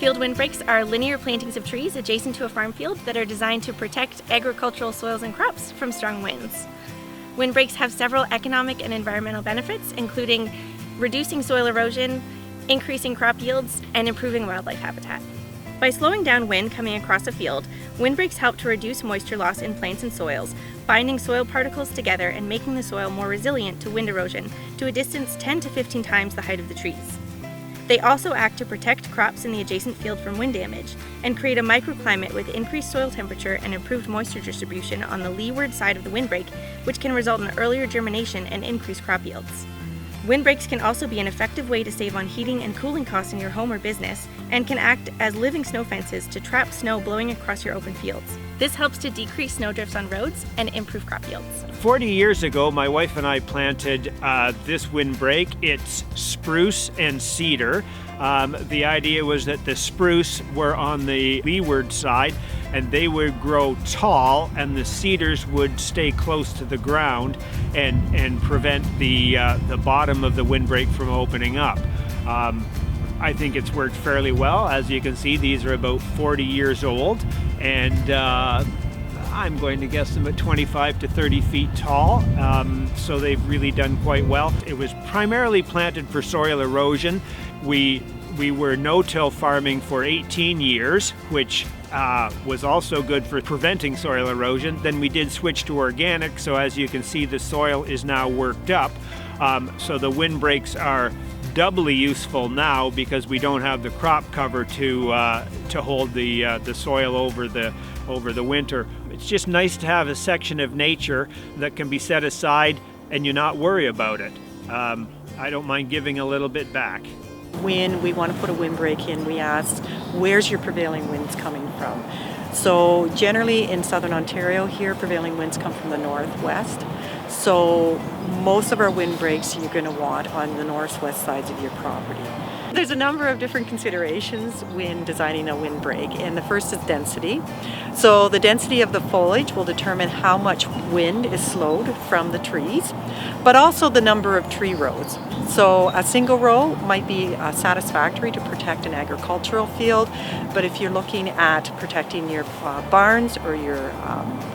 Field windbreaks are linear plantings of trees adjacent to a farm field that are designed to protect agricultural soils and crops from strong winds. Windbreaks have several economic and environmental benefits, including reducing soil erosion, increasing crop yields, and improving wildlife habitat. By slowing down wind coming across a field, windbreaks help to reduce moisture loss in plants and soils, binding soil particles together and making the soil more resilient to wind erosion to a distance 10 to 15 times the height of the trees. They also act to protect crops in the adjacent field from wind damage and create a microclimate with increased soil temperature and improved moisture distribution on the leeward side of the windbreak, which can result in earlier germination and increased crop yields. Windbreaks can also be an effective way to save on heating and cooling costs in your home or business, and can act as living snow fences to trap snow blowing across your open fields. This helps to decrease snowdrifts on roads and improve crop yields. 40 years ago, my wife and I planted this windbreak. It's spruce and cedar. The idea was that the spruce were on the leeward side and they would grow tall, and the cedars would stay close to the ground and prevent the bottom of the windbreak from opening up. I think it's worked fairly well. As you can see, these are about 40 years old, and I'm going to guess them at 25 to 30 feet tall, so they've really done quite well. It was primarily planted for soil erosion. We were no-till farming for 18 years, which was also good for preventing soil erosion. Then we did switch to organic, so as you can see, the soil is now worked up. So the windbreaks are doubly useful now because we don't have the crop cover to hold the soil over the winter. It's just nice to have a section of nature that can be set aside and you not worry about it. I don't mind giving a little bit back. When we want to put a windbreak in, we ask, where's your prevailing winds coming from? So generally in southern Ontario here, prevailing winds come from the northwest. So most of our windbreaks you're going to want on the northwest sides of your property. There's a number of different considerations when designing a windbreak, and the first is density. So the density of the foliage will determine how much wind is slowed from the trees, but also the number of tree rows. So a single row might be satisfactory to protect an agricultural field, but if you're looking at protecting your barns or your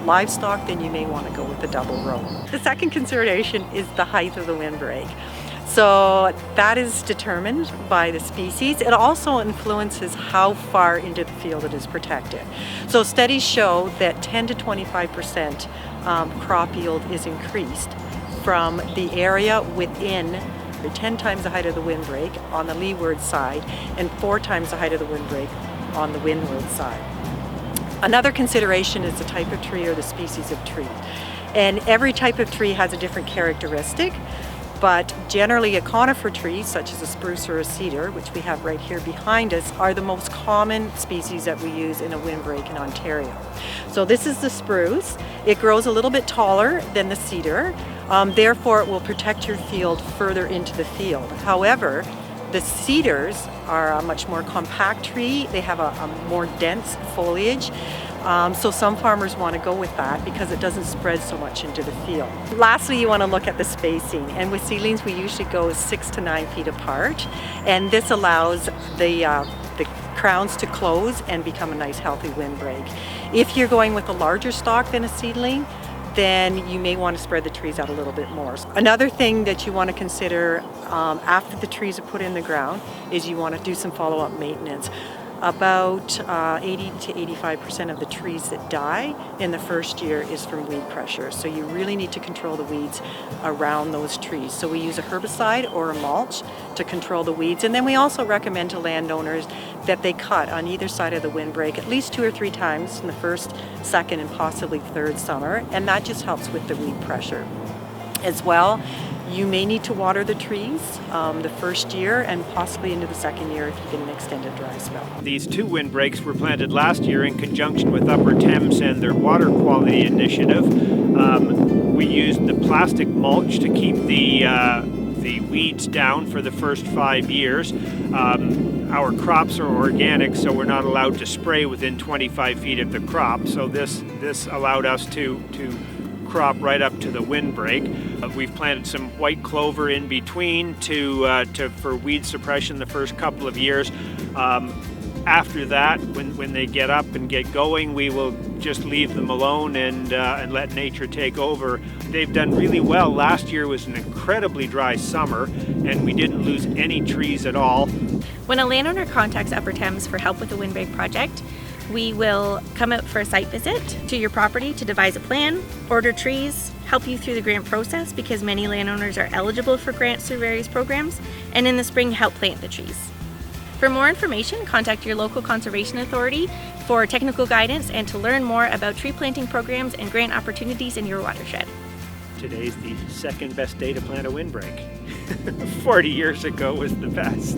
livestock, then you may want to go with a double row. The second consideration is the height of the windbreak. So that is determined by the species. It also influences how far into the field it is protected. So studies show that 10 to 25% crop yield is increased from the area within 10 times the height of the windbreak on the leeward side and 4 times the height of the windbreak on the windward side. Another consideration is the type of tree or the species of tree. And every type of tree has a different characteristic. But generally a conifer tree, such as a spruce or a cedar, which we have right here behind us, are the most common species that we use in a windbreak in Ontario. So this is the spruce. It grows a little bit taller than the cedar, therefore it will protect your field further into the field. However, the cedars are a much more compact tree. They have a more dense foliage. So some farmers want to go with that because it doesn't spread so much into the field. Lastly, you want to look at the spacing, and with seedlings we usually go 6 to 9 feet apart, and this allows the crowns to close and become a nice healthy windbreak. If you're going with a larger stalk than a seedling, then you may want to spread the trees out a little bit more. Another thing that you want to consider after the trees are put in the ground is you want to do some follow-up maintenance. About 80 to 85% of the trees that die in the first year is from weed pressure. So you really need to control the weeds around those trees. So we use a herbicide or a mulch to control the weeds. And then we also recommend to landowners that they cut on either side of the windbreak at least 2 or 3 times in the first, second, and possibly third summer. And that just helps with the weed pressure. As well, you may need to water the trees the first year and possibly into the second year if you get an extended dry spell. These 2 windbreaks were planted last year in conjunction with Upper Thames and their water quality initiative. We used the plastic mulch to keep the weeds down for the first 5 years. Our crops are organic, so we're not allowed to spray within 25 feet of the crop. So this allowed us to crop right up to the windbreak. We've planted some white clover in between for weed suppression the first couple of years. After that, when they get up and get going, we will just leave them alone and let nature take over. They've done really well. Last year was an incredibly dry summer, and we didn't lose any trees at all. When a landowner contacts Upper Thames for help with the Windbreak project, we will come out for a site visit to your property to devise a plan, order trees, help you through the grant process because many landowners are eligible for grants through various programs, and in the spring help plant the trees. For more information, contact your local conservation authority for technical guidance and to learn more about tree planting programs and grant opportunities in your watershed. Today's the second best day to plant a windbreak. 40 years ago was the best.